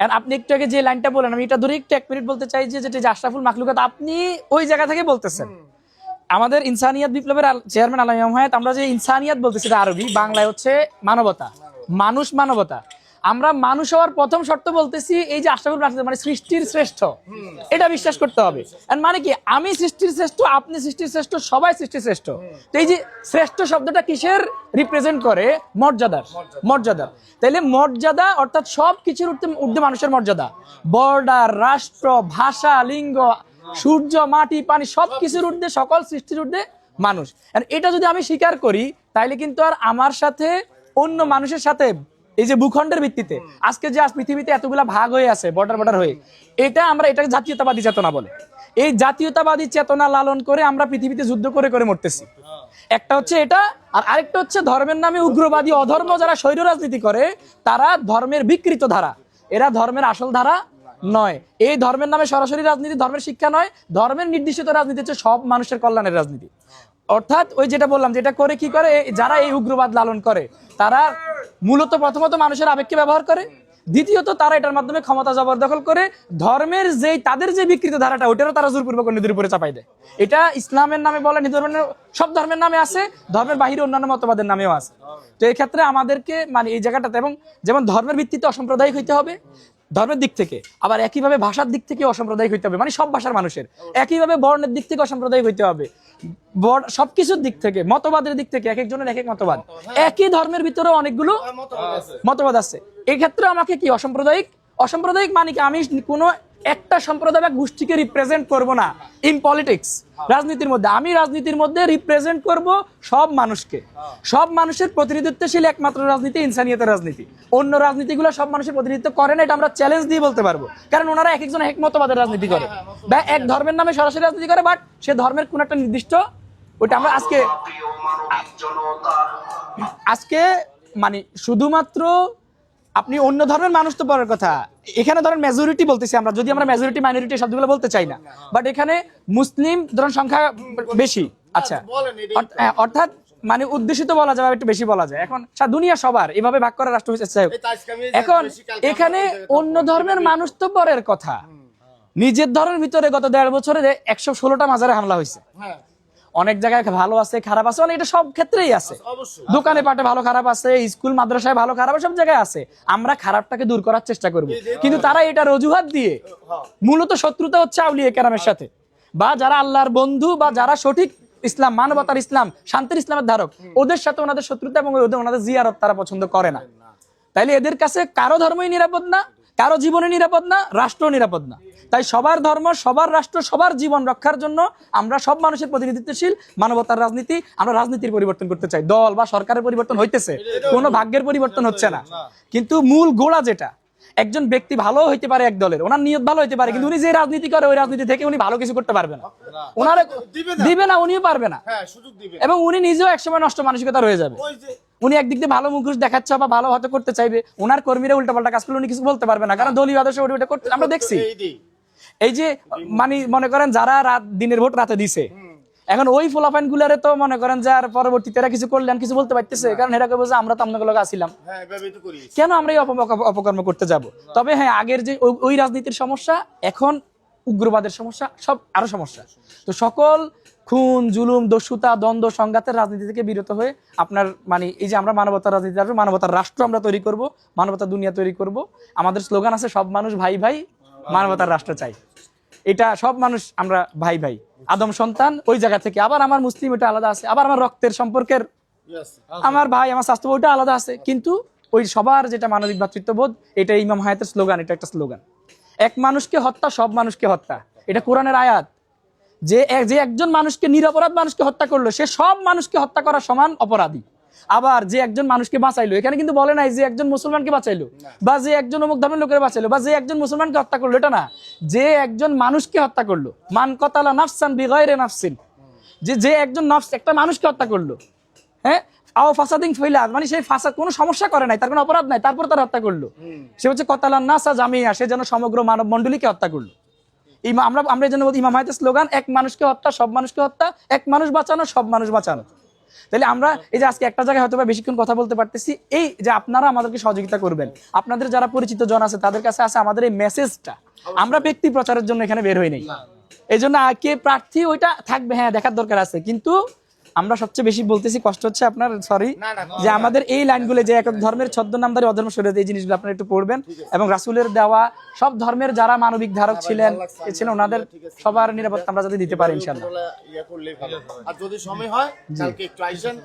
আর আপনি একটু আগে যে লাইনটা বলেন, আমি এটা ধরে একটু 1 মিনিট বলতে চাই যে যেটা যে আশরাফুল মাখলুকাত, আপনি ওই জায়গা থেকে বলতেছেন। আমাদের ইনসানিয়াত বিপ্লবের চেয়ারম্যান আল্লামা ইমাম হায়াত, আমরা যে ইনসানিয়াত বলতেছি এটা আরবি, বাংলায় হচ্ছে মানবতা, মানুষ, মানবতা। আমরা মানুষ হওয়ার প্রথম শর্ত বলতেছি এই যে আশরাফুল মাখলুকাত মানে সৃষ্টির শ্রেষ্ঠ, এটা বিশ্বাস করতে হবে। এন্ড মানে কি, আমি সৃষ্টির শ্রেষ্ঠ, আপনি সৃষ্টির শ্রেষ্ঠ, সবাই সৃষ্টির শ্রেষ্ঠ। তো এই যে শ্রেষ্ঠ শব্দটা কিসের রিপ্রেজেন্ট করে? মর্যাদার, মর্যাদার। তাইলে মর্যাদা অর্থাৎ সব কিছুর ঊর্ধ্বে মানুষের মর্যাদা। বর্ডার, রাষ্ট্র, ভাষা, লিঙ্গ, সূর্য, মাটি, পানি, সবকিছুর ঊর্ধ্বে, সকল সৃষ্টির ঊর্ধ্বে মানুষ। এটা যদি আমি স্বীকার করি তাইলে কিন্তু আর আমার সাথে অন্য মানুষের সাথে এই যে ভূখণ্ডের ভিত্তিতে আজকে যে পৃথিবীতে এতগুলা ভাগ হয়ে আছে, বর্ডার হয়ে, এটা আমরা এটাকে জাতীয়তাবাদী চেতনা বলে। এই জাতীয়তাবাদী চেতনা লালন করে আমরা পৃথিবীতে যুদ্ধ করে করে মরতেছি। একটা হচ্ছে এটা, আর আরেকটা হচ্ছে ধর্মের নামে উগ্রবাদী অধর্ম যারা স্বৈর রাজনীতি করে, তারা ধর্মের বিকৃত ধারা, এরা ধর্মের আসল ধারা নয়। এই ধর্মের নামে সরাসরি রাজনীতি, ধর্মের শিক্ষা নয়, ধর্মের নির্দিষ্ট রাজনীতি হচ্ছে সব মানুষের কল্যাণের রাজনীতি। অর্থাৎ ওই যেটা বললাম, যেটা করে কি করে যারা এই উগ্রবাদ লালন করে, তারা মূলত প্রথমত মানুষের আবেগকে ব্যবহার করে, দ্বিতীয়ত তারা এটার মাধ্যমে ক্ষমতা জবরদখল করে ধর্মের যেই তাদের যে বিকৃত ধারাটা, ওটারও তারা জোরপূর্বক অন্যদের উপরে চাপাই দেয়। এটা ইসলামের নামে বলেন, ধর্মের সব ধর্মের নামে আছে, ধর্মের বাহিরে অন্যান্য মতবাদের নামেও আছে। তো এই ক্ষেত্রে আমাদেরকে মানে এই জায়গাটাতে, এবং যেমন ধর্মের ভিত্তিতে অসাম্প্রদায়িক হইতে হবে ধর্মের দিক থেকে, আবার একইভাবে ভাষার দিক থেকে অসাম্প্রদায়িক হইতে হবে, মানে সব ভাষার মানুষের। একইভাবে বর্ণের দিক থেকে অসাম্প্রদায়িক হইতে হবে, সবকিছুর দিক থেকে, মতবাদের দিক থেকে, এক একজনের এক এক মতবাদ। একই ধর্মের ভিতরে অনেকগুলো মতবাদ আছে। এই ক্ষেত্রে আমাকে কি অসাম্প্রদায়িক, অসাম্প্রদায়িক মানে কি, আমি কোনো একটা সম্প্রদায় বা গোষ্ঠীকে রিপ্রেজেন্ট করব না ইন পলিটিক্স, রাজনীতির মধ্যে। আমি রাজনীতির মধ্যে রিপ্রেজেন্ট করব সব মানুষকে। সব মানুষের প্রতিনিধিত্বশীল একমাত্র রাজনীতি ইনসানিয়তের রাজনীতি। অন্য রাজনীতিগুলো সব মানুষের প্রতিনিধিত্ব করে না, এটা আমরা চ্যালেঞ্জ দিয়ে বলতে পারবো, কারণ ওনারা এক একজন এক মতবাদের রাজনীতি করে বা এক ধর্মের নামে সরাসরি রাজনীতি করে, বাট সে ধর্মের কোন একটা নির্দিষ্ট, ওটা আমরা আজকে মানে শুধুমাত্র আপনি অন্য ধর্মের মানুষ তো পরের কথা, এখানে ধরেন মেজরিটি বলতেছি আমরা, যদি আমরা মেজরিটি মাইনরিটি শব্দগুলো বলতে চাই না, বাট এখানে মুসলিম ধরেন সংখ্যা বেশি। আচ্ছা, অর্থাৎ মানে উদ্দেশিত বলা যাবে, একটু বেশি বলা যায়। এখন দুনিয়া সবার এভাবে ভাগ করা রাষ্ট্র হয়েছে। এখন এখানে অন্য ধর্মের মানুষ তো পরের কথা, নিজের ধর্মের ভিতরে গত 1.5 বছরে 116টা মাজারে হামলা হয়েছে। অনেক জায়গায় ভালো আছে, খারাপ আছে, মানে এটা সব ক্ষেত্রেই আছে। দোকানে পাটে ভালো খারাপ আছে, স্কুল মাদ্রাসায় ভালো খারাপ, সব জায়গায় আছে। আমরা খারাপটাকে দূর করার চেষ্টা করব, কিন্তু তারা এটা অজুহাত দিয়ে, মূলত শত্রুতা হচ্ছে আউলিয়া কেরামের সাথে, বা যারা আল্লাহর বন্ধু, বা যারা সঠিক ইসলাম, মানবতার ইসলাম, শান্তির ইসলামের ধারক, ওদের সাথে ওনাদের শত্রুতা এবং ওনাদের জিয়ারত তারা পছন্দ করে না। তাইলে এদের কাছে কারো ধর্মই নিরাপদ না, কারো জীবনে নিরাপদ না, রাষ্ট্র নিরাপদ না। তাই সবার ধর্ম, সবার রাষ্ট্র, সবার জীবন রক্ষার জন্য আমরা সব মানুষের প্রতিনিধিত্বশীল মানবতার রাজনীতি, আমরা রাজনীতির পরিবর্তন করতে চাই। দল বা সরকারের পরিবর্তন হইতেছে, কোনো ভাগ্যের পরিবর্তন হচ্ছে না, কিন্তু মূল গোড়া যেটা, একজন ব্যক্তি ভালো হইতে পারে এক দলের, ওনার নিয়ত ভালো হইতে পারে, কিন্তু উনি যে রাজনীতি করে ওই রাজনীতি থেকে উনি ভালো কিছু করতে পারবে না, ওনারে দিবে না, উনিও পারবে না, এবং উনি নিজেও একসময় নষ্ট মানসিকতা রয়ে যাবে। উনি একদিক দিয়ে ভালো মুখোশ দেখাচ্ছে বা ভালো হয়তো করতে চাইবে, ওনার কর্মীরা উল্টাপাল্টা কাজ করলে উনি কিছু বলতে পারবে না, কারণ দলীয় আদর্শ ওটা করতে আমরা দেখছি। এই যে মানে মনে করেন যারা দিনের ভোট রাতে দিছে, এখন ওই ফলাফল গুলারে তো মনে করেন যার পরবর্তীতে এরা কিছু করলেন, কিছু বলতে পারতেছে, কারণ এরা কেবল আমরা তো আপনাদের লোক আসিলাম, কেন আমরা এই অপকর্ম করতে যাব। তবে হ্যাঁ, আগের যে ওই রাজনীতির সমস্যা, এখন উগ্রবাদের সমস্যা, সব আরো সমস্যা। তো সকল খুন, জুলুম, দস্যুতা, দ্বন্দ্ব, সংঘাতের রাজনীতি থেকে বিরত হয়ে আপনার মানে এই যে আমরা মানবতার রাজনীতি আসবো, মানবতার রাষ্ট্র আমরা তৈরি করব, মানবতার দুনিয়া তৈরি করব। আমাদের স্লোগান আছে, সব মানুষ ভাই ভাই, মানবতার রাষ্ট্র চাই। এটা সব মানুষ আমরা ভাই ভাই, আদম সন্তান, ওই জায়গা থেকে। আবার আমার মুসলিম ওটা আলাদা আছে, আবার আমার রক্তের সম্পর্কের আমার ভাই, আমার স্বাস্থ্য ওইটা আলাদা আছে, কিন্তু ওই সবার যেটা মানবিক ভ্রাতৃত্ববোধ, এটা ইমাম হায়াতের স্লোগান, এটা একটা স্লোগান। এক মানুষকে হত্যা, সব মানুষকে হত্যা, এটা কোরআনের আয়াত। যে একজন মানুষকে, নিরপরাধ মানুষকে হত্যা করলো, সে সব মানুষকে হত্যা করা সমান অপরাধী। আবার যে একজন মানুষকে বাঁচাইলো, এখানে কিন্তু বলে নাই যে একজন মুসলমানকে বাঁচাইলো, বা যে একজন অমুক ধর্মের লোকের বাঁচাইলো, বা যে একজন মুসলমানকে হত্যা করলো, এটা না, যে একজন মানুষকে হত্যা করলো। মান কতালা নাফসান বিগাইরি নাফসিন, যে একজন নফস, একটা মানুষকে হত্যা করলো, হ্যাঁ, আও ফাসাদিন ফিলাদ, মানে সেই ফাসাদ কোনো সমস্যা করে নাই, তার কোনো অপরাধ নাই, তারপর তার হত্যা করলো, সে হচ্ছে কতালান নাসা জামিয়া, সে যেন সমগ্র মানব মণ্ডলীকে হত্যা করলো। আমরা যেন ইমাম হায়াতের স্লোগান, এক মানুষকে হত্যা, সব মানুষকে হত্যা, এক মানুষ বাঁচানো, সব মানুষ বাঁচানো। তাহলে আমরা এই যে আজকে একটা জায়গায় হয়তো বা বেশিক্ষণ কথা বলতে পারতেছি, এই যে আপনারা আমাদেরকে সহযোগিতা করবেন, আপনাদের যারা পরিচিত জন আছে তাদের কাছে আছে আমাদের এই মেসেজটা, আমরা ব্যক্তি প্রচারের জন্য এখানে বের হই নাই। এই জন্য কে প্রার্থী ওইটা থাকবে, হ্যাঁ দেখার দরকার আছে, কিন্তু আমরা সবচেয়ে বেশি বলতেছি, কষ্ট হচ্ছে আপনার, সরি, যে আমাদের এই লাইনগুলো যে একক ধর্মের ছদ্মনামধারী অধর্ম শরীয়ত, এই জিনিসগুলো আপনারা একটু পড়বেন, এবং রাসূলের দেওয়া সব ধর্মের যারা মানবিক ধারক ছিলেন ওনাদের সবার নিরাপত্তা আমরা যাতে দিতে পারি ইনশাআল্লাহ। আর যদি সময় হয় কালকে একটু আইসেন।